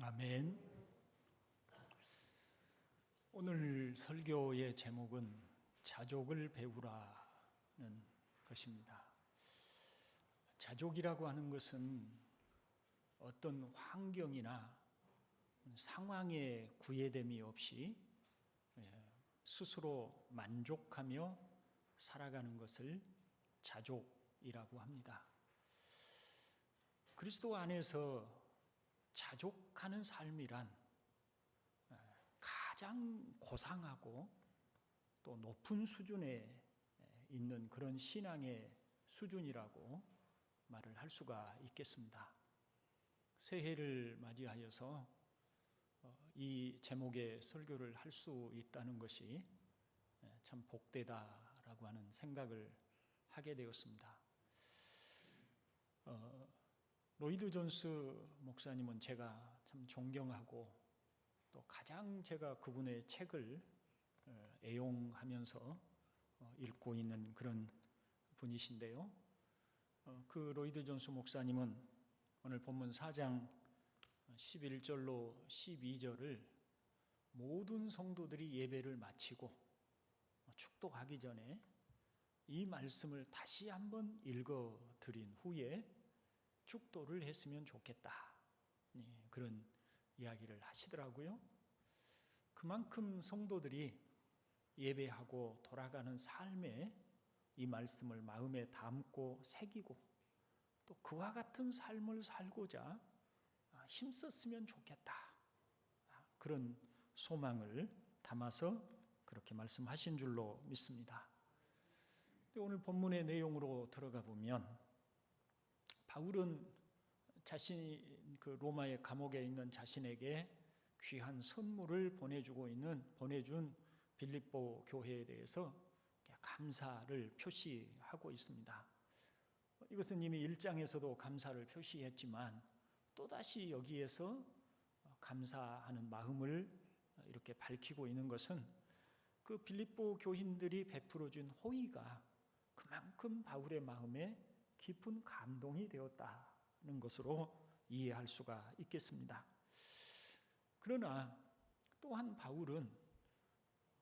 아멘. 오늘 설교의 제목은 자족을 배우라는 것입니다. 자족이라고 하는 것은 어떤 환경이나 상황에 구애됨이 없이 스스로 만족하며 살아가는 것을 자족이라고 합니다. 그리스도 안에서 자족하는 삶이란 가장 고상하고 또 높은 수준에 있는 그런 신앙의 수준이라고 말을 할 수가 있겠습니다. 새해를 맞이하여서 이 제목의 설교를 할 수 있다는 것이 참 복되다라고 하는 생각을 하게 되었습니다. 로이드 존스 목사님은 제가 참 존경하고 또 가장 제가 그분의 책을 애용하면서 읽고 있는 그런 분이신데요. 그 로이드 존스 목사님은 오늘 본문 4장 11절로 12절을 모든 성도들이 예배를 마치고 축도하기 전에 이 말씀을 다시 한번 읽어 드린 후에 축도를 했으면 좋겠다, 그런 이야기를 하시더라고요. 그만큼 성도들이 예배하고 돌아가는 삶에 이 말씀을 마음에 담고 새기고 또 그와 같은 삶을 살고자 힘썼으면 좋겠다, 그런 소망을 담아서 그렇게 말씀하신 줄로 믿습니다. 오늘 본문의 내용으로 들어가 보면 바울은 자신이 그 로마의 감옥에 있는 자신에게 귀한 선물을 보내준 빌립보 교회에 대해서 감사를 표시하고 있습니다. 이것은 이미 1장에서도 감사를 표시했지만 또다시 여기에서 감사하는 마음을 이렇게 밝히고 있는 것은 그 빌립보 교인들이 베풀어준 호의가 그만큼 바울의 마음에 깊은 감동이 되었다는 것으로 이해할 수가 있겠습니다. 그러나 또한 바울은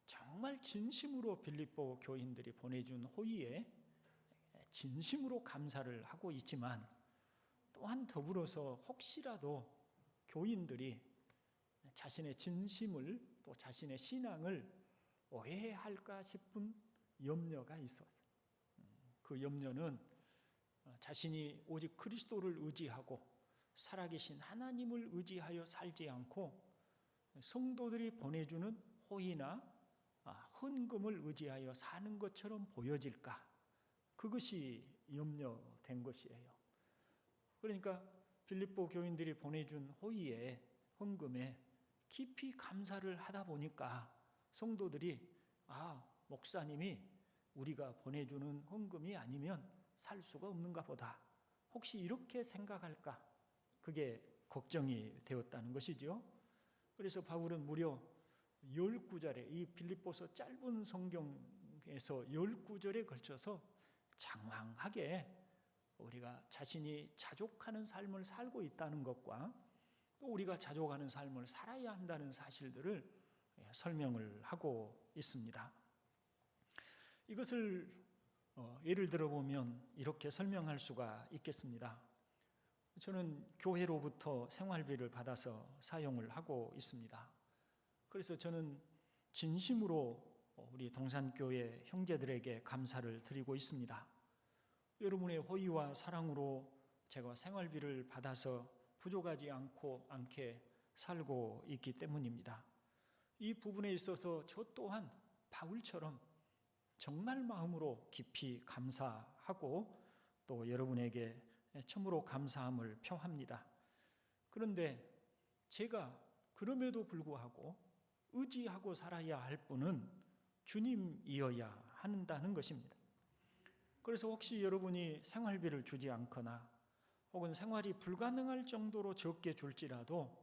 정말 진심으로 빌립보 교인들이 보내준 호의에 진심으로 감사를 하고 있지만 또한 더불어서 혹시라도 교인들이 자신의 진심을 또 자신의 신앙을 오해할까 싶은 염려가 있었어요. 그 염려는 자신이 오직 그리스도를 의지하고 살아계신 하나님을 의지하여 살지 않고 성도들이 보내주는 호의나 헌금을 의지하여 사는 것처럼 보여질까, 그것이 염려된 것이에요. 그러니까 빌립보 교인들이 보내준 호의에, 헌금에 깊이 감사를 하다 보니까 성도들이 목사님이 우리가 보내주는 헌금이 아니면 살 수가 없는가 보다, 혹시 이렇게 생각할까, 그게 걱정이 되었다는 것이죠. 그래서 바울은 무려 10구절에, 이 빌립보서 짧은 성경에서 10구절에 걸쳐서 장황하게 우리가 자신이 자족하는 삶을 살고 있다는 것과 또 우리가 자족하는 삶을 살아야 한다는 사실들을 설명을 하고 있습니다. 이것을 예를 들어보면 이렇게 설명할 수가 있겠습니다. 저는 교회로부터 생활비를 받아서 사용을 하고 있습니다. 그래서 저는 진심으로 우리 동산교회 형제들에게 감사를 드리고 있습니다. 여러분의 호의와 사랑으로 제가 생활비를 받아서 부족하지 않게 살고 있기 때문입니다. 이 부분에 있어서 저 또한 바울처럼 정말 마음으로 깊이 감사하고 또 여러분에게 참으로 감사함을 표합니다. 그런데 제가 그럼에도 불구하고 의지하고 살아야 할 분은 주님이어야 한다는 것입니다. 그래서 혹시 여러분이 생활비를 주지 않거나 혹은 생활이 불가능할 정도로 적게 줄지라도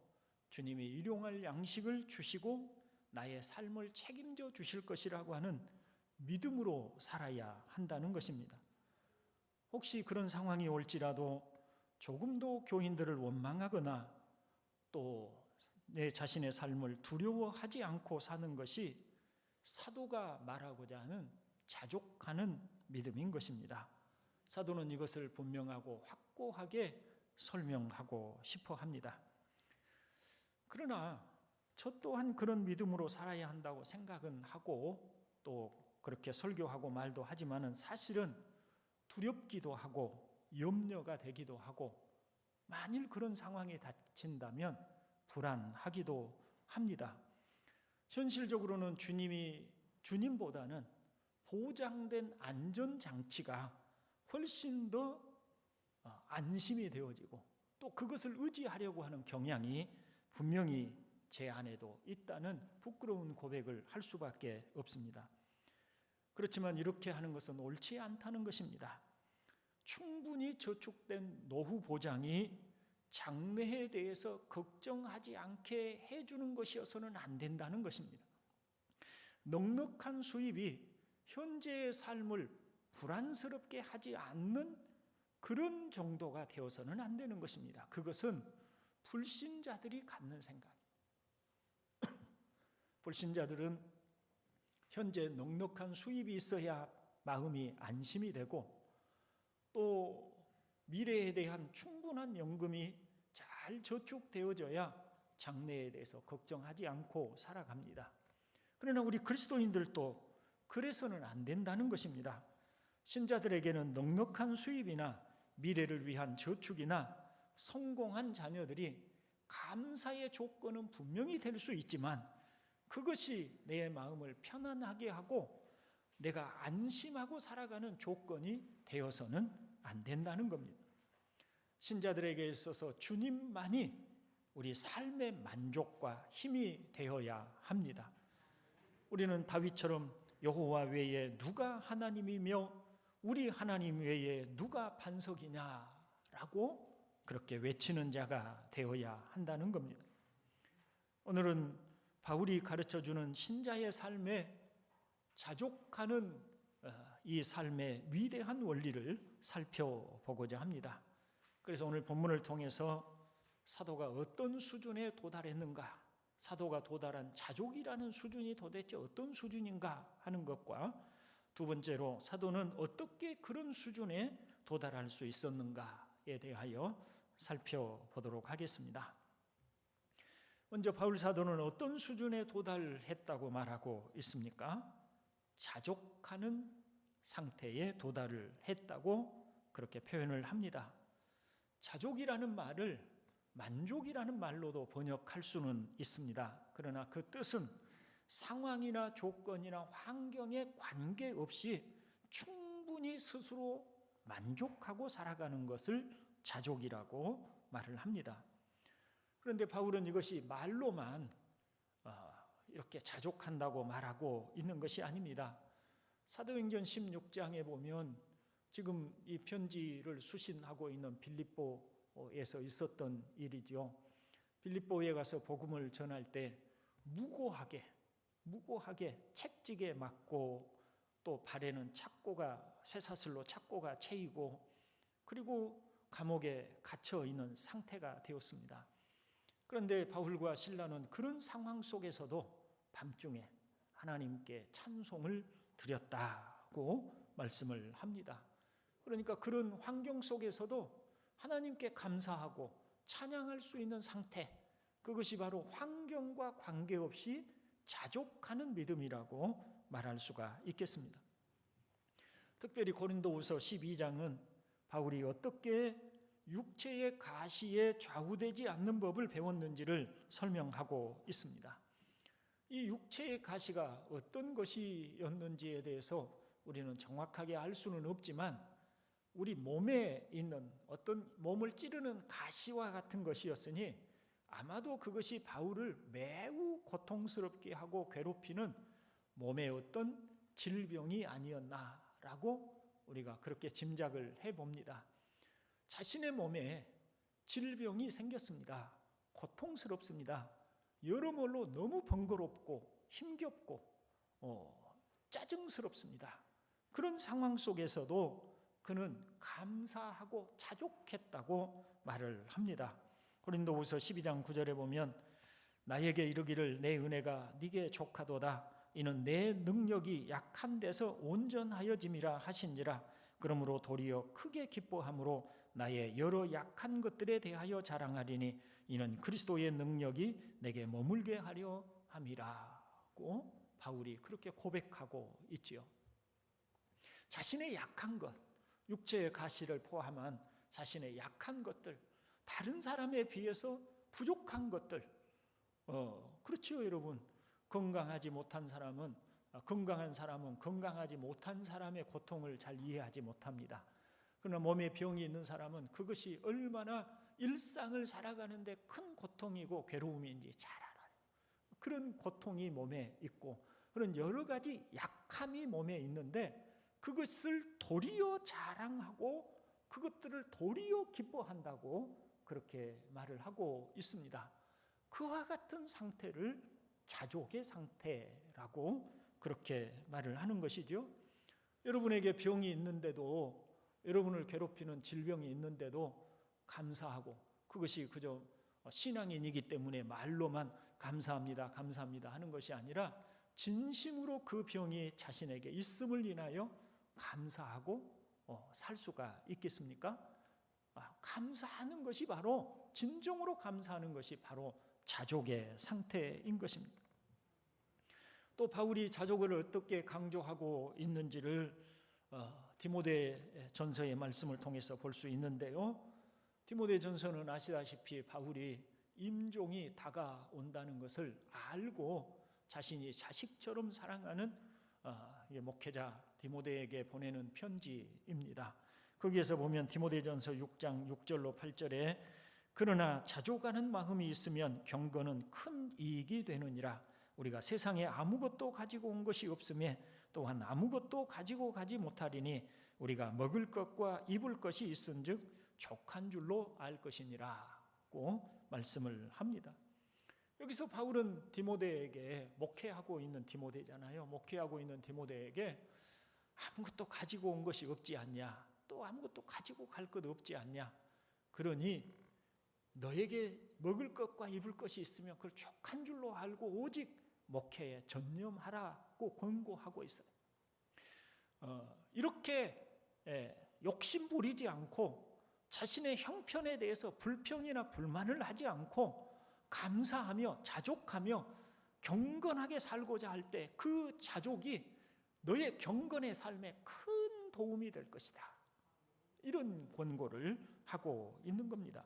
주님이 일용할 양식을 주시고 나의 삶을 책임져 주실 것이라고 하는 믿음으로 살아야 한다는 것입니다. 혹시 그런 상황이 올지라도 조금도 교인들을 원망하거나 또 내 자신의 삶을 두려워하지 않고 사는 것이 사도가 말하고자 하는 자족하는 믿음인 것입니다. 사도는 이것을 분명하고 확고하게 설명하고 싶어 합니다. 그러나 저 또한 그런 믿음으로 살아야 한다고 생각은 하고 또 그렇게 설교하고 말도 하지만은 사실은 두렵기도 하고 염려가 되기도 하고 만일 그런 상황에 닥친다면 불안하기도 합니다. 현실적으로는 주님보다는 보장된 안전장치가 훨씬 더 안심이 되어지고 또 그것을 의지하려고 하는 경향이 분명히 제 안에도 있다는 부끄러운 고백을 할 수밖에 없습니다. 그렇지만 이렇게 하는 것은 옳지 않다는 것입니다. 충분히 저축된 노후 보장이 장래에 대해서 걱정하지 않게 해주는 것이어서는 안 된다는 것입니다. 넉넉한 수입이 현재의 삶을 불안스럽게 하지 않는 그런 정도가 되어서는 안 되는 것입니다. 그것은 불신자들이 갖는 생각이에요. 불신자들은 현재 넉넉한 수입이 있어야 마음이 안심이 되고 또 미래에 대한 충분한 연금이 잘 저축되어져야 장래에 대해서 걱정하지 않고 살아갑니다. 그러나 우리 그리스도인들도 그래서는 안 된다는 것입니다. 신자들에게는 넉넉한 수입이나 미래를 위한 저축이나 성공한 자녀들이 감사의 조건은 분명히 될 수 있지만 그것이 내 마음을 편안하게 하고 내가 안심하고 살아가는 조건이 되어서는 안 된다는 겁니다. 신자들에게 있어서 주님만이 우리 삶의 만족과 힘이 되어야 합니다. 우리는 다윗처럼 여호와 외에 누가 하나님이며 우리 하나님 외에 누가 반석이냐라고 그렇게 외치는 자가 되어야 한다는 겁니다. 오늘은 바울이 가르쳐주는 신자의 삶에 자족하는 이 삶의 위대한 원리를 살펴보고자 합니다. 그래서 오늘 본문을 통해서 사도가 어떤 수준에 도달했는가, 사도가 도달한 자족이라는 수준이 도대체 어떤 수준인가 하는 것과 두 번째로 사도는 어떻게 그런 수준에 도달할 수 있었는가에 대하여 살펴보도록 하겠습니다. 먼저 바울 사도는 어떤 수준에 도달했다고 말하고 있습니까? 자족하는 상태에 도달을 했다고 그렇게 표현을 합니다. 자족이라는 말을 만족이라는 말로도 번역할 수는 있습니다. 그러나 그 뜻은 상황이나 조건이나 환경에 관계없이 충분히 스스로 만족하고 살아가는 것을 자족이라고 말을 합니다. 그런데 바울은 이것이 말로만 이렇게 자족한다고 말하고 있는 것이 아닙니다. 사도행전 16장에 보면 지금 이 편지를 수신하고 있는 빌립보에서 있었던 일이죠. 빌립보에 가서 복음을 전할 때 무고하게 책찍에 맞고 또 발에는 쇠사슬로 착고가 채이고 그리고 감옥에 갇혀 있는 상태가 되었습니다. 그런데 바울과 실라는 그런 상황 속에서도 밤중에 하나님께 찬송을 드렸다고 말씀을 합니다. 그러니까 그런 환경 속에서도 하나님께 감사하고 찬양할 수 있는 상태, 그것이 바로 환경과 관계없이 자족하는 믿음이라고 말할 수가 있겠습니다. 특별히 고린도후서 12장은 바울이 어떻게 육체의 가시에 좌우되지 않는 법을 배웠는지를 설명하고 있습니다. 이 육체의 가시가 어떤 것이었는지에 대해서 우리는 정확하게 알 수는 없지만 우리 몸에 있는 어떤 몸을 찌르는 가시와 같은 것이었으니 아마도 그것이 바울을 매우 고통스럽게 하고 괴롭히는 몸의 어떤 질병이 아니었나라고 우리가 그렇게 짐작을 해봅니다. 자신의 몸에 질병이 생겼습니다. 고통스럽습니다. 여러모로 너무 번거롭고 힘겹고 짜증스럽습니다. 그런 상황 속에서도 그는 감사하고 자족했다고 말을 합니다. 고린도후서 12장 9절에 보면 나에게 이르기를 내 은혜가 네게 족하도다. 이는 내 능력이 약한 데서 온전하여짐이라 하신지라. 그러므로 도리어 크게 기뻐함으로 나의 여러 약한 것들에 대하여 자랑하리니 이는 그리스도의 능력이 내게 머물게 하려 함이라고 바울이 그렇게 고백하고 있지요. 자신의 약한 것, 육체의 가시를 포함한 자신의 약한 것들, 다른 사람에 비해서 부족한 것들, 그렇죠 여러분. 건강하지 못한 사람은 건강한 사람은 건강하지 못한 사람의 고통을 잘 이해하지 못합니다. 그러나 몸에 병이 있는 사람은 그것이 얼마나 일상을 살아가는데 큰 고통이고 괴로움인지 잘 알아요. 그런 고통이 몸에 있고 그런 여러 가지 약함이 몸에 있는데 그것을 도리어 자랑하고 그것들을 도리어 기뻐한다고 그렇게 말을 하고 있습니다. 그와 같은 상태를 자족의 상태라고 그렇게 말을 하는 것이죠. 여러분에게 병이 있는데도, 여러분을 괴롭히는 질병이 있는데도 감사하고, 그것이 그저 신앙인이기 때문에 말로만 감사합니다, 감사합니다 하는 것이 아니라 진심으로 그 병이 자신에게 있음을 인하여 감사하고 살 수가 있겠습니까? 감사하는 것이 바로, 진정으로 감사하는 것이 바로 자족의 상태인 것입니다. 또 바울이 자족을 어떻게 강조하고 있는지를 디모데 전서의 말씀을 통해서 볼 수 있는데요. 디모데 전서는 아시다시피 바울이 임종이 다가온다는 것을 알고 자신이 자식처럼 사랑하는 목회자 디모데에게 보내는 편지입니다. 거기에서 보면 디모데전서 6장 6절로 8절에 그러나 자족하는 마음이 있으면 경건은 큰 이익이 되느니라. 우리가 세상에 아무것도 가지고 온 것이 없으며 또한 아무것도 가지고 가지 못하리니 우리가 먹을 것과 입을 것이 있은즉 족한 줄로 알 것이니라고 말씀을 합니다. 여기서 바울은 디모데에게, 목회하고 있는 디모데잖아요. 목회하고 있는 디모데에게 아무것도 가지고 온 것이 없지 않냐, 또 아무것도 가지고 갈 것 없지 않냐, 그러니 너에게 먹을 것과 입을 것이 있으면 그걸 족한 줄로 알고 오직 목회에 전념하라고 권고하고 있어요. 이렇게 욕심 부리지 않고 자신의 형편에 대해서 불평이나 불만을 하지 않고 감사하며 자족하며 경건하게 살고자 할 때 그 자족이 너의 경건의 삶에 큰 도움이 될 것이다. 이런 권고를 하고 있는 겁니다.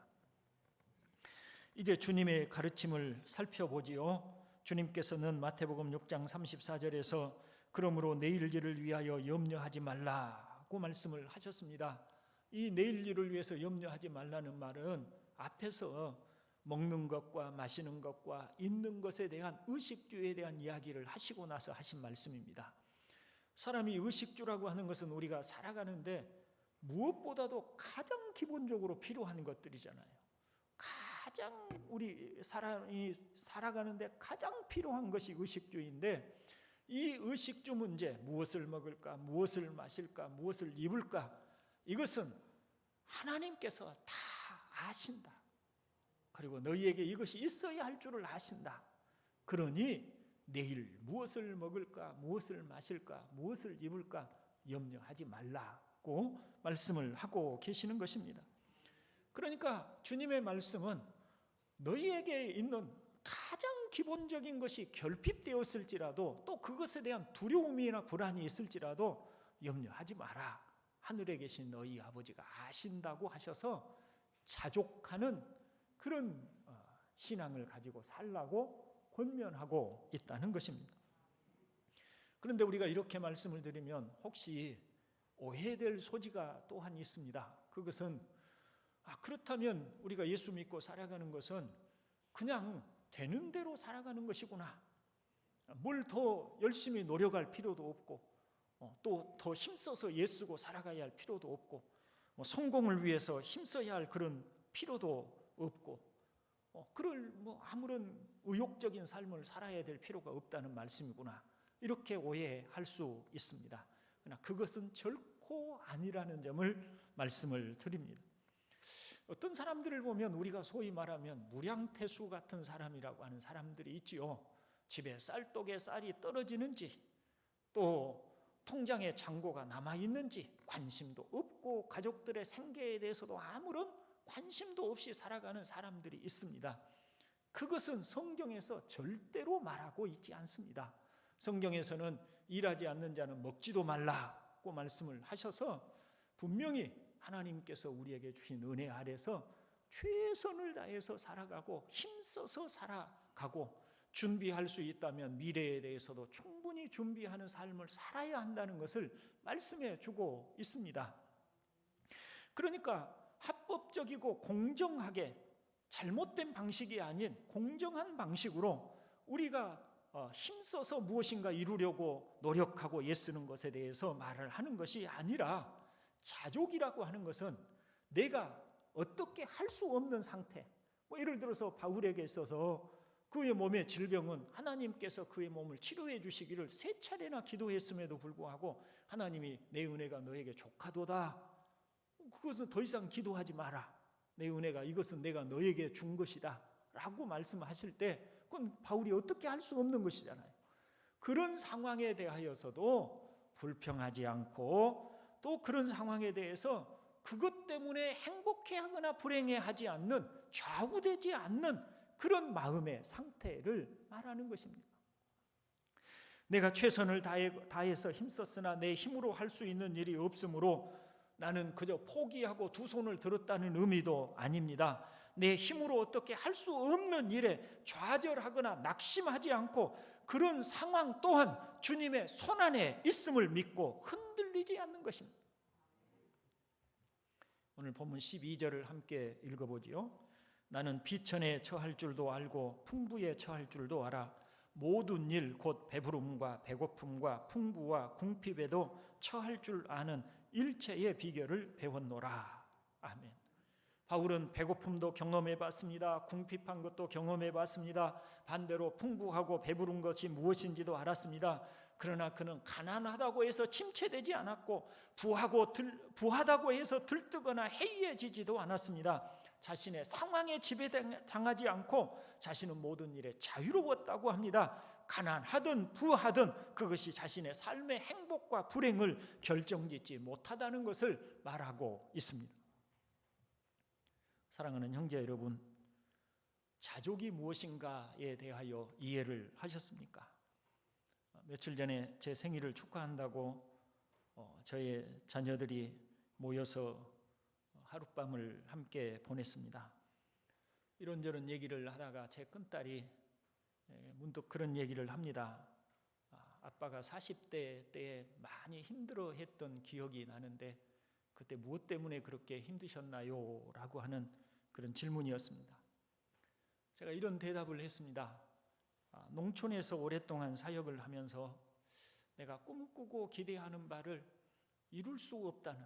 이제 주님의 가르침을 살펴보지요. 주님께서는 마태복음 6장 34절에서 그러므로 내일 일을 위하여 염려하지 말라고 말씀을 하셨습니다. 이 내일 일을 위해서 염려하지 말라는 말은 앞에서 먹는 것과 마시는 것과 입는 것에 대한 의식주에 대한 이야기를 하시고 나서 하신 말씀입니다. 사람이 의식주라고 하는 것은 우리가 살아가는데 무엇보다도 가장 기본적으로 필요한 것들이잖아요. 가장 우리 사람이 살아가는데 가장 필요한 것이 의식주인데, 이 의식주 문제, 무엇을 먹을까, 무엇을 마실까, 무엇을 입을까, 이것은 하나님께서 다 아신다. 그리고 너희에게 이것이 있어야 할 줄을 아신다. 그러니 내일 무엇을 먹을까, 무엇을 마실까, 무엇을 입을까 염려하지 말라고 말씀을 하고 계시는 것입니다. 그러니까 주님의 말씀은 너희에게 있는 가장 기본적인 것이 결핍되었을지라도, 또 그것에 대한 두려움이나 불안이 있을지라도 염려하지 마라. 하늘에 계신 너희 아버지가 아신다고 하셔서 자족하는 그런 신앙을 가지고 살라고 권면하고 있다는 것입니다. 그런데 우리가 이렇게 말씀을 드리면 혹시 오해될 소지가 또한 있습니다. 그것은 그렇다면 우리가 예수 믿고 살아가는 것은 그냥 되는 대로 살아가는 것이구나. 뭘 더 열심히 노력할 필요도 없고, 또 더 힘써서 애쓰고 살아가야 할 필요도 없고, 성공을 위해서 힘써야 할 그런 필요도 없고, 그럴 아무런 의욕적인 삶을 살아야 될 필요가 없다는 말씀이구나. 이렇게 오해할 수 있습니다. 그러나 그것은 결코 아니라는 점을 말씀을 드립니다. 어떤 사람들을 보면 우리가 소위 말하면 무량태수 같은 사람이라고 하는 사람들이 있지요. 집에 쌀독에 쌀이 떨어지는지, 또 통장에 잔고가 남아있는지 관심도 없고 가족들의 생계에 대해서도 아무런 관심도 없이 살아가는 사람들이 있습니다. 그것은 성경에서 절대로 말하고 있지 않습니다. 성경에서는 일하지 않는 자는 먹지도 말라고 말씀을 하셔서 분명히 하나님께서 우리에게 주신 은혜 아래서 최선을 다해서 살아가고 힘써서 살아가고 준비할 수 있다면 미래에 대해서도 충분히 준비하는 삶을 살아야 한다는 것을 말씀해 주고 있습니다. 그러니까 합법적이고 공정하게 잘못된 방식이 아닌 공정한 방식으로 우리가 힘써서 무엇인가 이루려고 노력하고 애쓰는 것에 대해서 말을 하는 것이 아니라, 자족이라고 하는 것은 내가 어떻게 할 수 없는 상태, 예를 들어서 바울에게 있어서 그의 몸의 질병은 하나님께서 그의 몸을 치료해 주시기를 3차례나 기도했음에도 불구하고 하나님이 내 은혜가 너에게 족하도다, 그것은 더 이상 기도하지 마라, 내 은혜가 이것은 내가 너에게 준 것이다 라고 말씀하실 때 그건 바울이 어떻게 할 수 없는 것이잖아요. 그런 상황에 대하여서도 불평하지 않고 또 그런 상황에 대해서 그것 때문에 행복해하거나 불행해하지 않는, 좌우되지 않는 그런 마음의 상태를 말하는 것입니다. 내가 최선을 다해서 힘썼으나 내 힘으로 할 수 있는 일이 없으므로 나는 그저 포기하고 두 손을 들었다는 의미도 아닙니다. 내 힘으로 어떻게 할 수 없는 일에 좌절하거나 낙심하지 않고 그런 상황 또한 주님의 손안에 있음을 믿고 흔들리지 않는 것입니다. 오늘 본문 12절을 함께 읽어보지요. 나는 비천에 처할 줄도 알고 풍부에 처할 줄도 알아. 모든 일 곧 배부름과 배고픔과 풍부와 궁핍에도 처할 줄 아는 일체의 비결을 배웠노라. 아멘. 바울은 배고픔도 경험해 봤습니다. 궁핍한 것도 경험해 봤습니다. 반대로 풍부하고 배부른 것이 무엇인지도 알았습니다. 그러나 그는 가난하다고 해서 침체되지 않았고 부하다고 해서 들뜨거나 해이해지지도 않았습니다. 자신의 상황에 지배당하지 않고 자신은 모든 일에 자유로웠다고 합니다. 가난하든 부하든 그것이 자신의 삶의 행복과 불행을 결정짓지 못하다는 것을 말하고 있습니다. 사랑하는 형제 여러분, 자족이 무엇인가에 대하여 이해를 하셨습니까? 며칠 전에 제 생일을 축하한다고 저의 자녀들이 모여서 하룻밤을 함께 보냈습니다. 이런저런 얘기를 하다가 제 큰딸이 문득 그런 얘기를 합니다. 아빠가 40대 때에 많이 힘들어했던 기억이 나는데 그때 무엇 때문에 그렇게 힘드셨나요? 라고 하는 그런 질문이었습니다. 제가 이런 대답을 했습니다. 농촌에서 오랫동안 사역을 하면서 내가 꿈꾸고 기대하는 바를 이룰 수 없다는,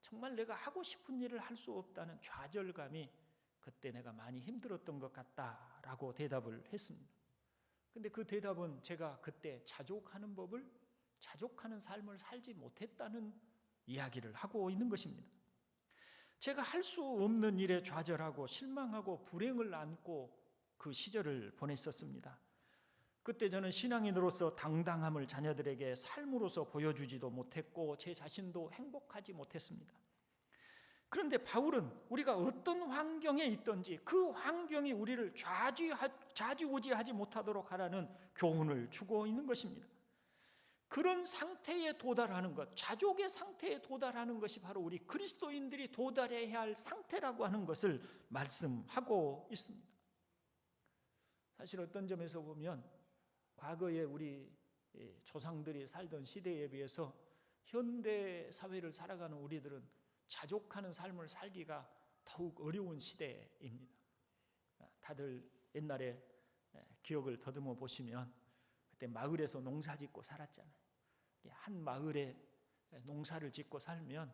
정말 내가 하고 싶은 일을 할 수 없다는 좌절감이 그때 내가 많이 힘들었던 것 같다라고 대답을 했습니다. 근데 그 대답은 제가 그때 자족하는 삶을 살지 못했다는 이야기를 하고 있는 것입니다. 제가 할 수 없는 일에 좌절하고 실망하고 불행을 안고 그 시절을 보냈었습니다. 그때 저는 신앙인으로서 당당함을 자녀들에게 삶으로서 보여주지도 못했고 제 자신도 행복하지 못했습니다. 그런데 바울은 우리가 어떤 환경에 있든지 그 환경이 우리를 좌지우지하지 못하도록 하라는 교훈을 주고 있는 것입니다. 그런 상태에 도달하는 것, 자족의 상태에 도달하는 것이 바로 우리 그리스도인들이 도달해야 할 상태라고 하는 것을 말씀하고 있습니다. 사실 어떤 점에서 보면 과거에 우리 조상들이 살던 시대에 비해서 현대 사회를 살아가는 우리들은 자족하는 삶을 살기가 더욱 어려운 시대입니다. 다들 옛날에 기억을 더듬어 보시면 그때 마을에서 농사 짓고 살았잖아요. 한 마을에 농사를 짓고 살면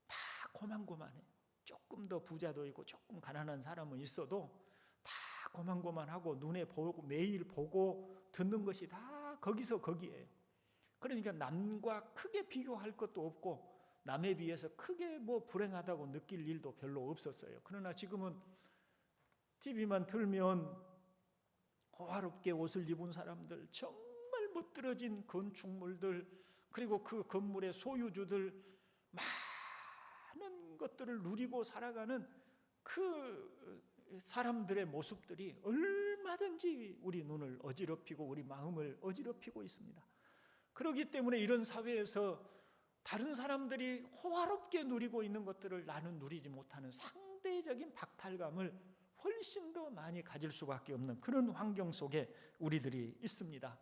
다 고만고만해. 조금 더 부자도 있고 조금 가난한 사람은 있어도 다 고만고만하고 눈에 보고 매일 보고 듣는 것이 다 거기서 거기에요. 그러니까 남과 크게 비교할 것도 없고 남에 비해서 크게 불행하다고 느낄 일도 별로 없었어요. 그러나 지금은 TV만 틀면 호화롭게 옷을 입은 사람들, 정말 멋들어진 건축물들, 그리고 그 건물의 소유주들, 많은 것들을 누리고 살아가는 그 사람들의 모습들이 얼마든지 우리 눈을 어지럽히고 우리 마음을 어지럽히고 있습니다. 그렇기 때문에 이런 사회에서 다른 사람들이 호화롭게 누리고 있는 것들을 나는 누리지 못하는 상대적인 박탈감을 훨씬 더 많이 가질 수밖에 없는 그런 환경 속에 우리들이 있습니다.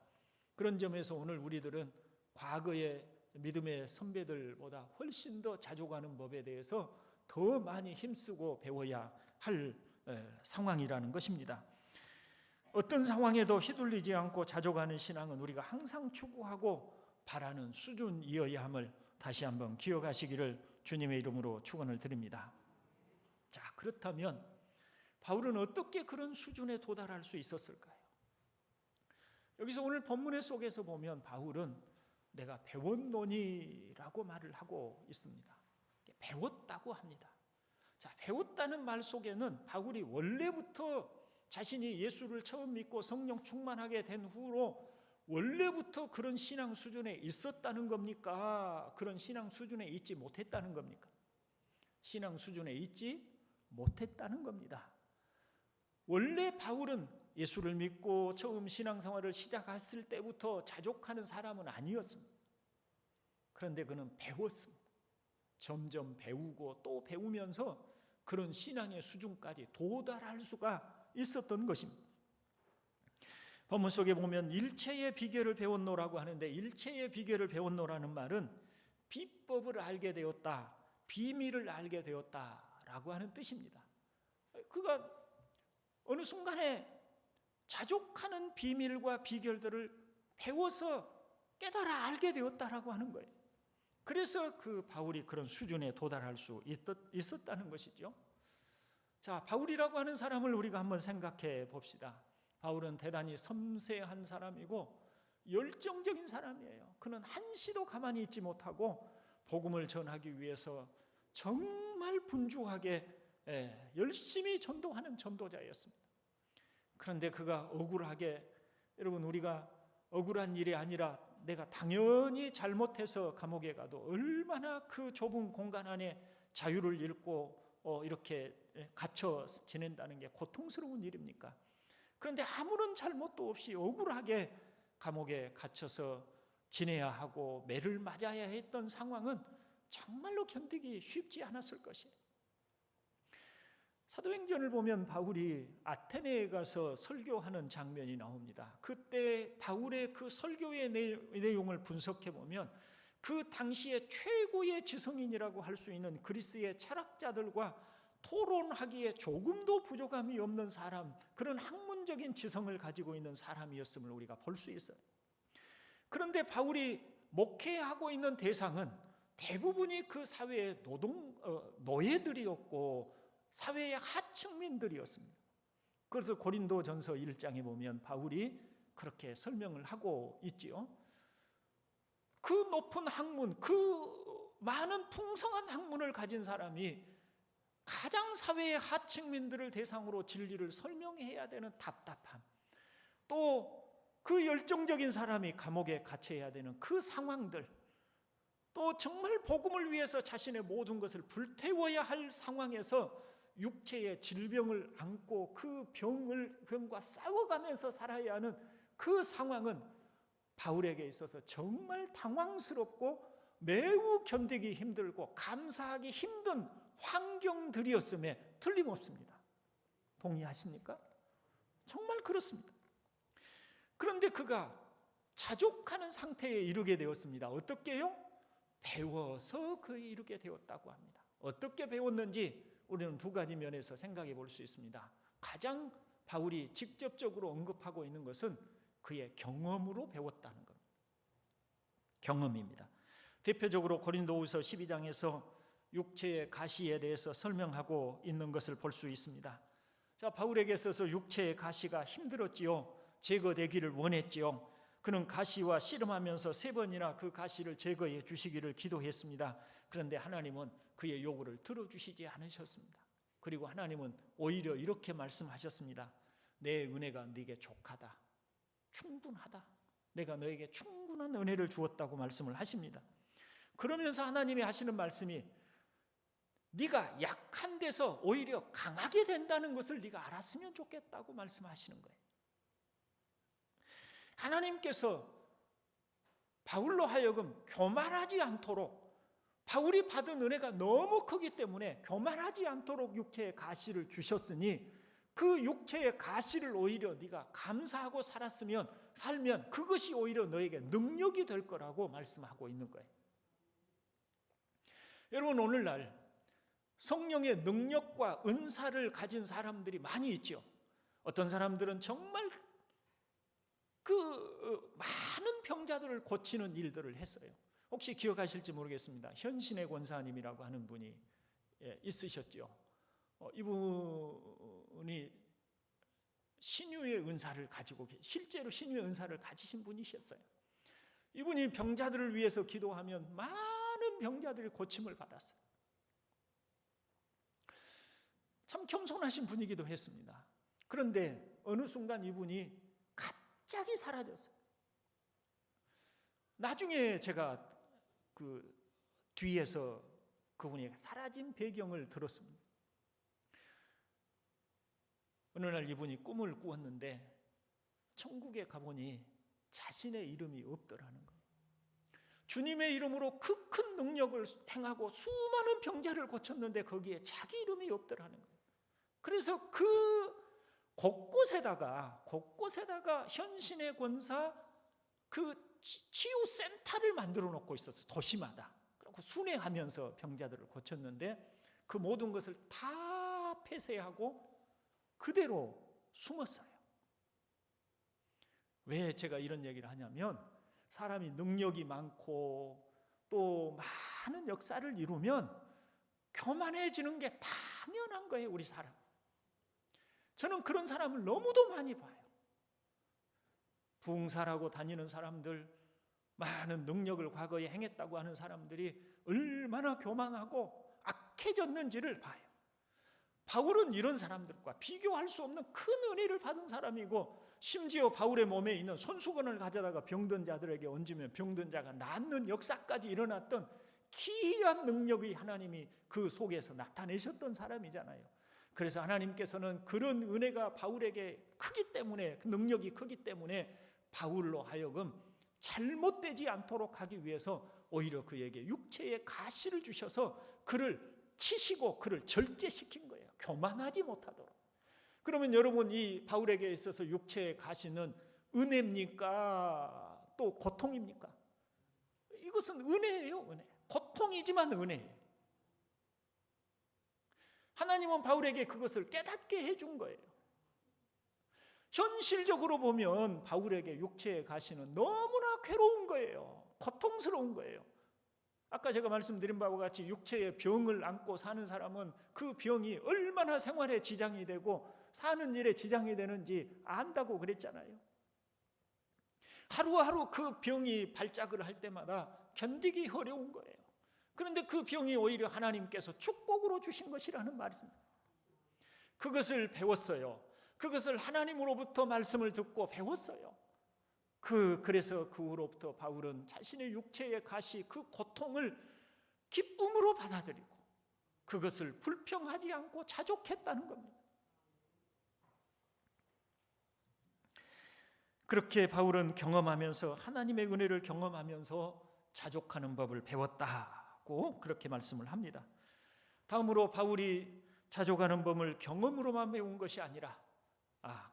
그런 점에서 오늘 우리들은 과거의 믿음의 선배들보다 훨씬 더 자족하는 법에 대해서 더 많이 힘쓰고 배워야 할 상황이라는 것입니다. 어떤 상황에도 휘둘리지 않고 자족하는 신앙은 우리가 항상 추구하고 바라는 수준이어야 함을 다시 한번 기억하시기를 주님의 이름으로 축원을 드립니다. 자, 그렇다면 바울은 어떻게 그런 수준에 도달할 수 있었을까요? 여기서 오늘 본문의 속에서 보면 바울은 내가 배웠노니라고 말을 하고 있습니다. 배웠다고 합니다. 자, 배웠다는 말 속에는 바울이 원래부터 자신이 예수를 처음 믿고 성령 충만하게 된 후로 원래부터 그런 신앙 수준에 있었다는 겁니까? 그런 신앙 수준에 있지 못했다는 겁니까? 신앙 수준에 있지 못했다는 겁니다. 원래 바울은 예수를 믿고 처음 신앙생활을 시작했을 때부터 자족하는 사람은 아니었습니다. 그런데 그는 배웠습니다. 점점 배우고 또 배우면서 그런 신앙의 수준까지 도달할 수가 있었던 것입니다. 본문 속에 보면 일체의 비결을 배웠노라고 하는데, 일체의 비결을 배웠노라는 말은 비법을 알게 되었다, 비밀을 알게 되었다라고 하는 뜻입니다. 그가 어느 순간에 자족하는 비밀과 비결들을 배워서 깨달아 알게 되었다라고 하는 거예요. 그래서 그 바울이 그런 수준에 도달할 수 있었다는 것이죠. 자, 바울이라고 하는 사람을 우리가 한번 생각해 봅시다. 바울은 대단히 섬세한 사람이고 열정적인 사람이에요. 그는 한시도 가만히 있지 못하고 복음을 전하기 위해서 정말 분주하게 열심히 전도하는 전도자였습니다. 그런데 그가 억울하게, 여러분, 우리가 억울한 일이 아니라 내가 당연히 잘못해서 감옥에 가도 얼마나 그 좁은 공간 안에 자유를 잃고 이렇게 갇혀 지낸다는 게 고통스러운 일입니까? 그런데 아무런 잘못도 없이 억울하게 감옥에 갇혀서 지내야 하고 매를 맞아야 했던 상황은 정말로 견디기 쉽지 않았을 것이에요. 사도행전을 보면 바울이 아테네에 가서 설교하는 장면이 나옵니다. 그때 바울의 그 설교의 내용을 분석해 보면 그 당시에 최고의 지성인이라고 할 수 있는 그리스의 철학자들과 토론하기에 조금도 부족함이 없는 사람, 그런 학문적인 지성을 가지고 있는 사람이었음을 우리가 볼 수 있어요. 그런데 바울이 목회하고 있는 대상은 대부분이 그 사회의 노예들이었고 사회의 하층민들이었습니다. 그래서 고린도전서 1장에 보면 바울이 그렇게 설명을 하고 있지요. 그 높은 학문, 그 많은 풍성한 학문을 가진 사람이 가장 사회의 하층민들을 대상으로 진리를 설명해야 되는 답답함, 또 그 열정적인 사람이 감옥에 갇혀야 되는 그 상황들, 또 정말 복음을 위해서 자신의 모든 것을 불태워야 할 상황에서 육체의 질병을 안고 그 병과 싸워가면서 살아야 하는 그 상황은 바울에게 있어서 정말 당황스럽고 매우 견디기 힘들고 감사하기 힘든 환경들이었음에 틀림없습니다. 동의하십니까? 정말 그렇습니다. 그런데 그가 자족하는 상태에 이르게 되었습니다. 어떻게요? 배워서 그 이르게 되었다고 합니다. 어떻게 배웠는지 우리는 두 가지 면에서 생각해 볼 수 있습니다. 가장 바울이 직접적으로 언급하고 있는 것은 그의 경험으로 배웠다는 겁니다. 경험입니다. 대표적으로 고린도후서 12장에서 육체의 가시에 대해서 설명하고 있는 것을 볼 수 있습니다. 자, 바울에게 있어서 육체의 가시가 힘들었지요. 제거되기를 원했지요. 그는 가시와 씨름하면서 3번이나 그 가시를 제거해 주시기를 기도했습니다. 그런데 하나님은 그의 요구를 들어주시지 않으셨습니다. 그리고 하나님은 오히려 이렇게 말씀하셨습니다. 내 은혜가 네게 족하다, 충분하다. 내가 너에게 충분한 은혜를 주었다고 말씀을 하십니다. 그러면서 하나님이 하시는 말씀이 네가 약한 데서 오히려 강하게 된다는 것을 네가 알았으면 좋겠다고 말씀하시는 거예요. 하나님께서 바울로 하여금 교만하지 않도록, 바울이 받은 은혜가 너무 크기 때문에 교만하지 않도록 육체의 가시를 주셨으니 그 육체의 가시를 오히려 네가 감사하고 살면 그것이 오히려 너에게 능력이 될 거라고 말씀하고 있는 거예요. 여러분, 오늘날 성령의 능력과 은사를 가진 사람들이 많이 있죠. 어떤 사람들은 정말 많은 병자들을 고치는 일들을 했어요. 혹시 기억하실지 모르겠습니다. 현신의 권사님이라고 하는 분이 있으셨죠. 이분이 신유의 은사를 가지고, 실제로 신유의 은사를 가지신 분이셨어요. 이분이 병자들을 위해서 기도하면 많은 병자들이 고침을 받았어요. 참 겸손하신 분이기도 했습니다. 그런데 어느 순간 이분이 갑자기 사라졌어요. 나중에 제가 그 뒤에서 그분이 사라진 배경을 들었습니다. 어느 날 이분이 꿈을 꾸었는데 천국에 가보니 자신의 이름이 없더라는 거예요. 주님의 이름으로 그 큰 능력을 행하고 수많은 병자를 고쳤는데 거기에 자기 이름이 없더라는 거예요. 그래서 그 곳곳에다가 현신의 권사 그 치유센터를 만들어 놓고 있었어요. 도시마다. 그리고 순회하면서 병자들을 고쳤는데 그 모든 것을 다 폐쇄하고 그대로 숨었어요. 왜 제가 이런 얘기를 하냐면, 사람이 능력이 많고 또 많은 역사를 이루면 교만해지는 게 당연한 거예요, 우리 사람. 저는 그런 사람을 너무도 많이 봐요. 부흥사라고 다니는 사람들, 많은 능력을 과거에 행했다고 하는 사람들이 얼마나 교만하고 악해졌는지를 봐요. 바울은 이런 사람들과 비교할 수 없는 큰 은혜를 받은 사람이고, 심지어 바울의 몸에 있는 손수건을 가져다가 병든 자들에게 얹으면 병든 자가 낫는 역사까지 일어났던 기이한 능력이 하나님이 그 속에서 나타내셨던 사람이잖아요. 그래서 하나님께서는 그런 은혜가 바울에게 크기 때문에, 그 능력이 크기 때문에 바울로 하여금 잘못되지 않도록 하기 위해서 오히려 그에게 육체의 가시를 주셔서 그를 치시고 그를 절제시킨 거예요. 교만하지 못하도록. 그러면 여러분, 이 바울에게 있어서 육체의 가시는 은혜입니까? 또 고통입니까? 이것은 은혜예요, 은혜. 고통이지만 은혜예요. 하나님은 바울에게 그것을 깨닫게 해준 거예요. 현실적으로 보면 바울에게 육체의 가시는 너무나 괴로운 거예요. 고통스러운 거예요. 아까 제가 말씀드린 바와 같이 육체의 병을 안고 사는 사람은 그 병이 얼마나 생활에 지장이 되고 사는 일에 지장이 되는지 안다고 그랬잖아요. 하루하루 그 병이 발작을 할 때마다 견디기 어려운 거예요. 그런데 그 병이 오히려 하나님께서 축복으로 주신 것이라는 말입니다. 그것을 배웠어요. 그것을 하나님으로부터 말씀을 듣고 배웠어요. 그래서 그 후로부터 바울은 자신의 육체의 가시, 그 고통을 기쁨으로 받아들이고 그것을 불평하지 않고 자족했다는 겁니다. 그렇게 바울은 경험하면서, 하나님의 은혜를 경험하면서 자족하는 법을 배웠다고 그렇게 말씀을 합니다. 다음으로 바울이 자족하는 법을 경험으로만 배운 것이 아니라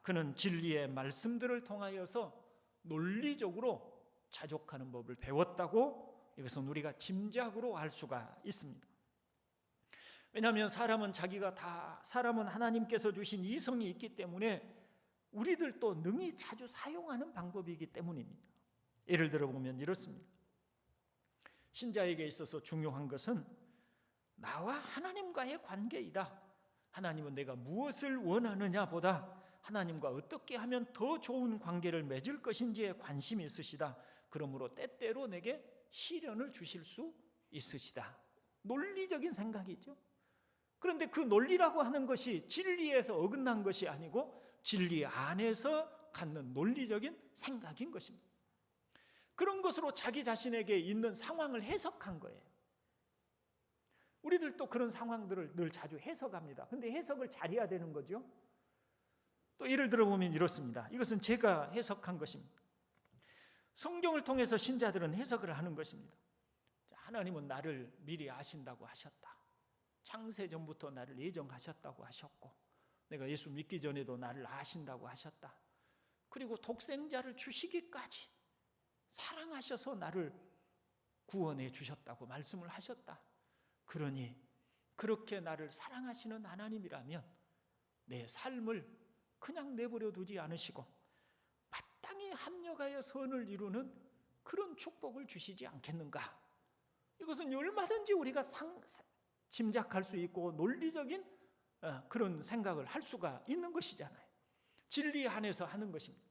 그는 진리의 말씀들을 통하여서 논리적으로 자족하는 법을 배웠다고, 이것은 우리가 짐작으로 알 수가 있습니다. 왜냐하면 사람은 하나님께서 주신 이성이 있기 때문에 우리들도 능히 자주 사용하는 방법이기 때문입니다. 예를 들어보면 이렇습니다. 신자에게 있어서 중요한 것은 나와 하나님과의 관계이다. 하나님은 내가 무엇을 원하느냐 보다 하나님과 어떻게 하면 더 좋은 관계를 맺을 것인지에 관심이 있으시다. 그러므로 때때로 내게 시련을 주실 수 있으시다. 논리적인 생각이죠. 그런데 그 논리라고 하는 것이 진리에서 어긋난 것이 아니고 진리 안에서 갖는 논리적인 생각인 것입니다. 그런 것으로 자기 자신에게 있는 상황을 해석한 거예요. 우리들도 그런 상황들을 늘 자주 해석합니다. 근데 해석을 잘해야 되는 거죠. 또 예를 들어보면 이렇습니다. 이것은 제가 해석한 것입니다. 성경을 통해서 신자들은 해석을 하는 것입니다. 하나님은 나를 미리 아신다고 하셨다. 창세 전부터 나를 예정하셨다고 하셨고, 내가 예수 믿기 전에도 나를 아신다고 하셨다. 그리고 독생자를 주시기까지 사랑하셔서 나를 구원해 주셨다고 말씀을 하셨다. 그러니 그렇게 나를 사랑하시는 하나님이라면 내 삶을 그냥 내버려 두지 않으시고 마땅히 합력하여 선을 이루는 그런 축복을 주시지 않겠는가? 이것은 얼마든지 우리가 짐작할 수 있고 논리적인 그런 생각을 할 수가 있는 것이잖아요. 진리 안에서 하는 것입니다.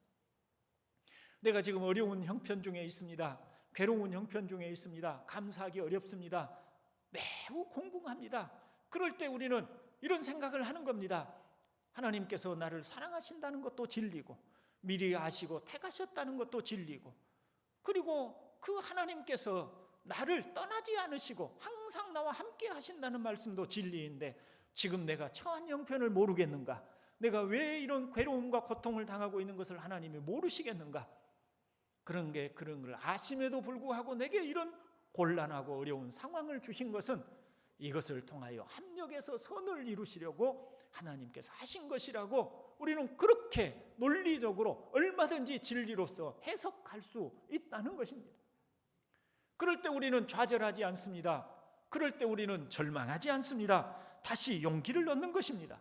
내가 지금 어려운 형편 중에 있습니다. 괴로운 형편 중에 있습니다. 감사하기 어렵습니다. 매우 공공합니다. 그럴 때 우리는 이런 생각을 하는 겁니다. 하나님께서 나를 사랑하신다는 것도 진리고, 미리 아시고 택하셨다는 것도 진리고, 그리고 그 하나님께서 나를 떠나지 않으시고 항상 나와 함께 하신다는 말씀도 진리인데, 지금 내가 처한 형편을 모르겠는가? 내가 왜 이런 괴로움과 고통을 당하고 있는 것을 하나님이 모르시겠는가? 그런 걸 아심에도 불구하고 내게 이런 곤란하고 어려운 상황을 주신 것은 이것을 통하여 합력해서 선을 이루시려고 하나님께서 하신 것이라고 우리는 그렇게 논리적으로 얼마든지 진리로서 해석할 수 있다는 것입니다. 그럴 때 우리는 좌절하지 않습니다. 그럴 때 우리는 절망하지 않습니다. 다시 용기를 얻는 것입니다.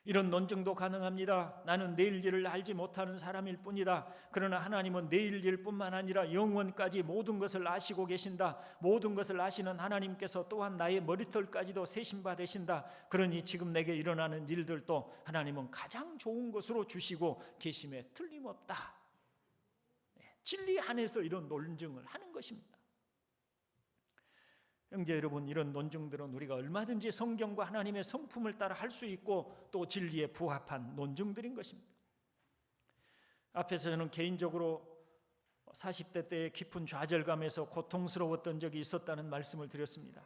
이런 논증도 가능합니다. 나는 내일 일을 알지 못하는 사람일 뿐이다. 그러나 하나님은 내일 일뿐만 아니라 영원까지 모든 것을 아시고 계신다. 모든 것을 아시는 하나님께서 또한 나의 머리털까지도 세신 바 되신다. 그러니 지금 내게 일어나는 일들도 하나님은 가장 좋은 것으로 주시고 계심에 틀림없다. 진리 안에서 이런 논증을 하는 것입니다. 형제 여러분, 이런 논증들은 우리가 얼마든지 성경과 하나님의 성품을 따라 할 수 있고 또 진리에 부합한 논증들인 것입니다. 앞에서 저는 개인적으로 40대 때의 깊은 좌절감에서 고통스러웠던 적이 있었다는 말씀을 드렸습니다.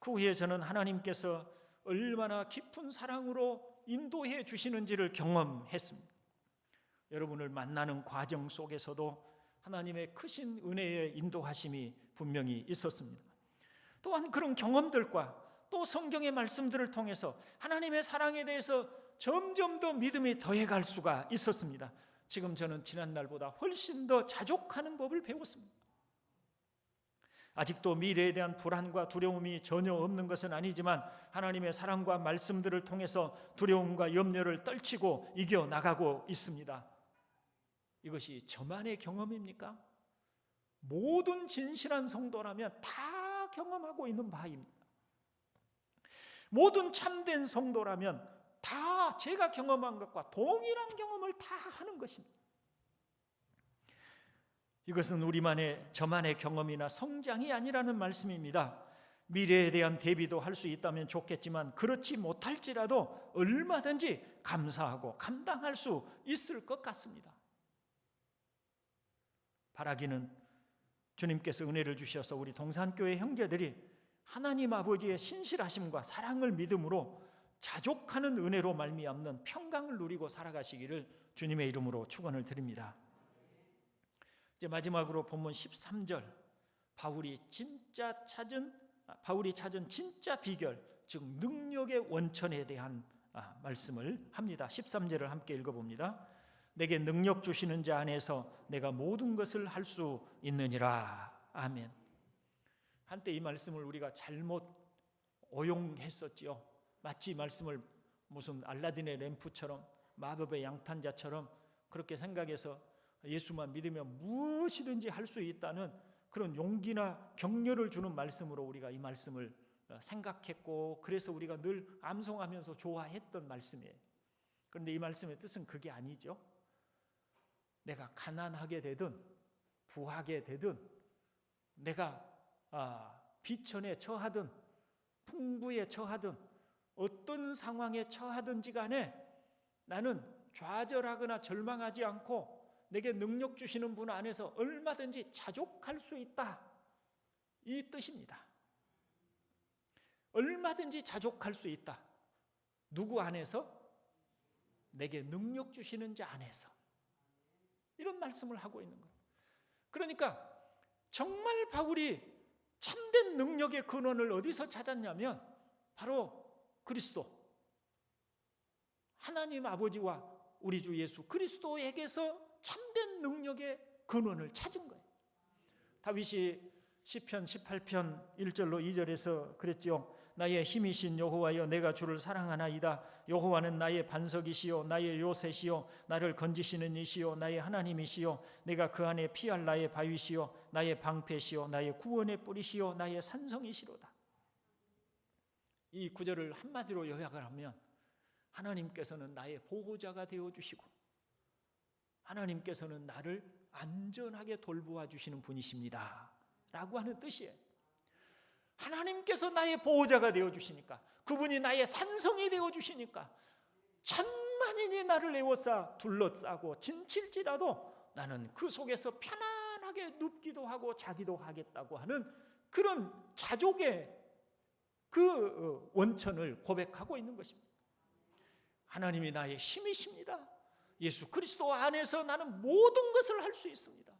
그 후에 저는 하나님께서 얼마나 깊은 사랑으로 인도해 주시는지를 경험했습니다. 여러분을 만나는 과정 속에서도 하나님의 크신 은혜의 인도하심이 분명히 있었습니다. 또한 그런 경험들과 또 성경의 말씀들을 통해서 하나님의 사랑에 대해서 점점 더 믿음이 더해갈 수가 있었습니다. 지금 저는 지난날보다 훨씬 더 자족하는 법을 배웠습니다. 아직도 미래에 대한 불안과 두려움이 전혀 없는 것은 아니지만 하나님의 사랑과 말씀들을 통해서 두려움과 염려를 떨치고 이겨나가고 있습니다. 이것이 저만의 경험입니까? 모든 진실한 성도라면 다 경험하고 있는 바입니다. 모든 참된 성도라면 다 제가 경험한 것과 동일한 경험을 다 하는 것입니다. 이것은 저만의 경험이나 성장이 아니라는 말씀입니다. 미래에 대한 대비도 할 수 있다면 좋겠지만 그렇지 못할지라도 얼마든지 감사하고 감당할 수 있을 것 같습니다. 바라기는 주님께서 은혜를 주셔서 우리 동산교회 형제들이 하나님 아버지의 신실하심과 사랑을 믿음으로 자족하는 은혜로 말미암는 평강을 누리고 살아가시기를 주님의 이름으로 축원을 드립니다. 이제 마지막으로 본문 13절, 바울이 찾은 진짜 비결, 즉 능력의 원천에 대한 말씀을 합니다. 13절을 함께 읽어봅니다. 내게 능력 주시는 자 안에서 내가 모든 것을 할 수 있느니라. 아멘. 한때 이 말씀을 우리가 잘못 오용했었지요. 마치 이 말씀을 무슨 알라딘의 램프처럼 마법의 양탄자처럼 그렇게 생각해서 예수만 믿으면 무엇이든지 할 수 있다는 그런 용기나 격려를 주는 말씀으로 우리가 이 말씀을 생각했고, 그래서 우리가 늘 암송하면서 좋아했던 말씀이에요. 그런데 이 말씀의 뜻은 그게 아니죠. 내가 가난하게 되든 부하게 되든 내가 비천에 처하든 풍부에 처하든 어떤 상황에 처하든지 간에 나는 좌절하거나 절망하지 않고 내게 능력 주시는 분 안에서 얼마든지 자족할 수 있다, 이 뜻입니다. 얼마든지 자족할 수 있다. 누구 안에서? 내게 능력 주시는 자 안에서. 이런 말씀을 하고 있는 거예요. 그러니까 정말 바울이 참된 능력의 근원을 어디서 찾았냐면 바로 그리스도, 하나님 아버지와 우리 주 예수 그리스도에게서 참된 능력의 근원을 찾은 거예요. 다윗이 시편 18편 1절로 2절에서 그랬지요. 나의 힘이신 여호와여, 내가 주를 사랑하나이다. 여호와는 나의 반석이시요 나의 요새시요 나를 건지시는 이시요 나의 하나님이시요 내가 그 안에 피할 나의 바위시요 나의 방패시요 나의 구원의 뿌리시요 나의 산성이시로다. 이 구절을 한마디로 요약을 하면 하나님께서는 나의 보호자가 되어주시고 하나님께서는 나를 안전하게 돌보아 주시는 분이십니다 라고 하는 뜻이에요. 하나님께서 나의 보호자가 되어주시니까, 그분이 나의 산성이 되어주시니까 천만인이 나를 에워싸 둘러싸고 진칠지라도 나는 그 속에서 편안하게 눕기도 하고 자기도 하겠다고 하는 그런 자족의 그 원천을 고백하고 있는 것입니다. 하나님이 나의 힘이십니다. 예수 그리스도 안에서 나는 모든 것을 할 수 있습니다.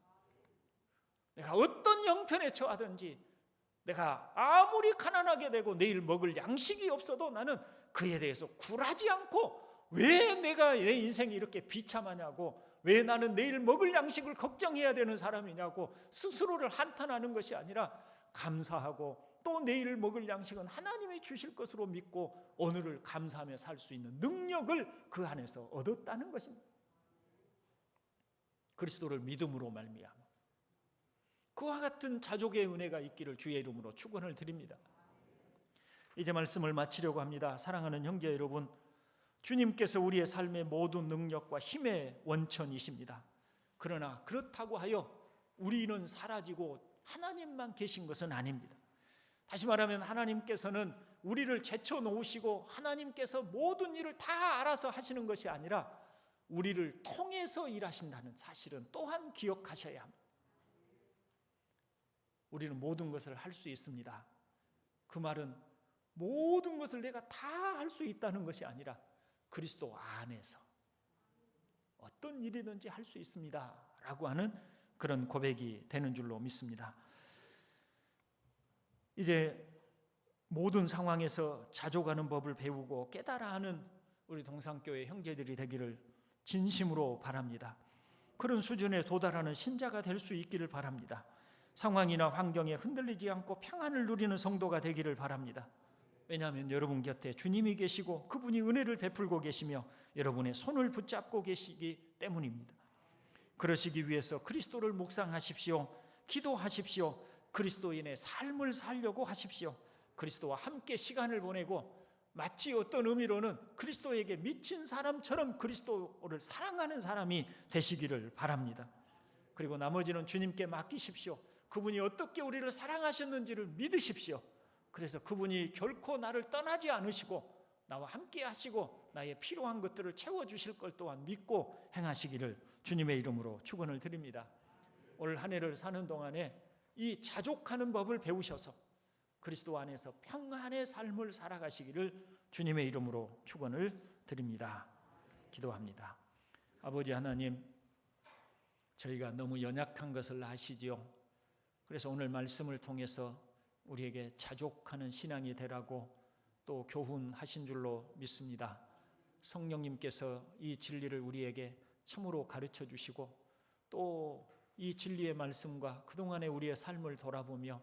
내가 어떤 형편에 처하든지, 내가 아무리 가난하게 되고 내일 먹을 양식이 없어도 나는 그에 대해서 굴하지 않고, 왜 내가 내 인생이 이렇게 비참하냐고, 왜 나는 내일 먹을 양식을 걱정해야 되는 사람이냐고 스스로를 한탄하는 것이 아니라 감사하고, 또 내일 먹을 양식은 하나님이 주실 것으로 믿고 오늘을 감사하며 살 수 있는 능력을 그 안에서 얻었다는 것입니다. 그리스도를 믿음으로 말미암아 그와 같은 자족의 은혜가 있기를 주의 이름으로 축원을 드립니다. 이제 말씀을 마치려고 합니다. 사랑하는 형제 여러분, 주님께서 우리의 삶의 모든 능력과 힘의 원천이십니다. 그러나 그렇다고 하여 우리는 사라지고 하나님만 계신 것은 아닙니다. 다시 말하면 하나님께서는 우리를 제쳐놓으시고 하나님께서 모든 일을 다 알아서 하시는 것이 아니라 우리를 통해서 일하신다는 사실은 또한 기억하셔야 합니다. 우리는 모든 것을 할 수 있습니다. 그 말은 모든 것을 내가 다 할 수 있다는 것이 아니라 그리스도 안에서 어떤 일이든지 할 수 있습니다 라고 하는 그런 고백이 되는 줄로 믿습니다. 이제 모든 상황에서 자족하는 법을 배우고 깨달아 하는 우리 동산교회 형제들이 되기를 진심으로 바랍니다. 그런 수준에 도달하는 신자가 될 수 있기를 바랍니다. 상황이나 환경에 흔들리지 않고 평안을 누리는 성도가 되기를 바랍니다. 왜냐하면 여러분 곁에 주님이 계시고 그분이 은혜를 베풀고 계시며 여러분의 손을 붙잡고 계시기 때문입니다. 그러시기 위해서 그리스도를 묵상하십시오. 기도하십시오. 그리스도인의 삶을 살려고 하십시오. 그리스도와 함께 시간을 보내고 마치 어떤 의미로는 그리스도에게 미친 사람처럼 그리스도를 사랑하는 사람이 되시기를 바랍니다. 그리고 나머지는 주님께 맡기십시오. 그분이 어떻게 우리를 사랑하셨는지를 믿으십시오. 그래서 그분이 결코 나를 떠나지 않으시고 나와 함께 하시고 나의 필요한 것들을 채워주실 걸 또한 믿고 행하시기를 주님의 이름으로 축원을 드립니다. 올 한 해를 사는 동안에 이 자족하는 법을 배우셔서 그리스도 안에서 평안의 삶을 살아가시기를 주님의 이름으로 축원을 드립니다. 기도합니다. 아버지 하나님, 저희가 너무 연약한 것을 아시지요. 그래서 오늘 말씀을 통해서 우리에게 자족하는 신앙이 되라고 또 교훈하신 줄로 믿습니다. 성령님께서 이 진리를 우리에게 참으로 가르쳐 주시고 또 이 진리의 말씀과 그동안의 우리의 삶을 돌아보며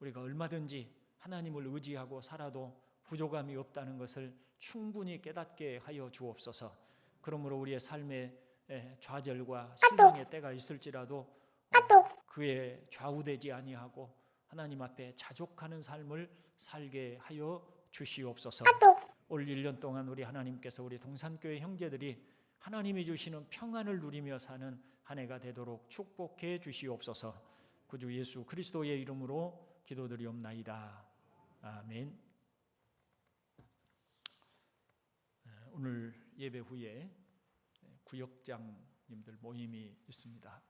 우리가 얼마든지 하나님을 의지하고 살아도 부족함이 없다는 것을 충분히 깨닫게 하여 주옵소서. 그러므로 우리의 삶에 좌절과 실망의 때가 있을지라도 그에 좌우되지 아니하고 하나님 앞에 자족하는 삶을 살게 하여 주시옵소서. 올 1년 동안 우리 하나님께서 우리 동산교회 형제들이 하나님이 주시는 평안을 누리며 사는 한 해가 되도록 축복해 주시옵소서. 구주 예수 그리스도의 이름으로 기도드리옵나이다. 아멘. 오늘 예배 후에 구역장님들 모임이 있습니다.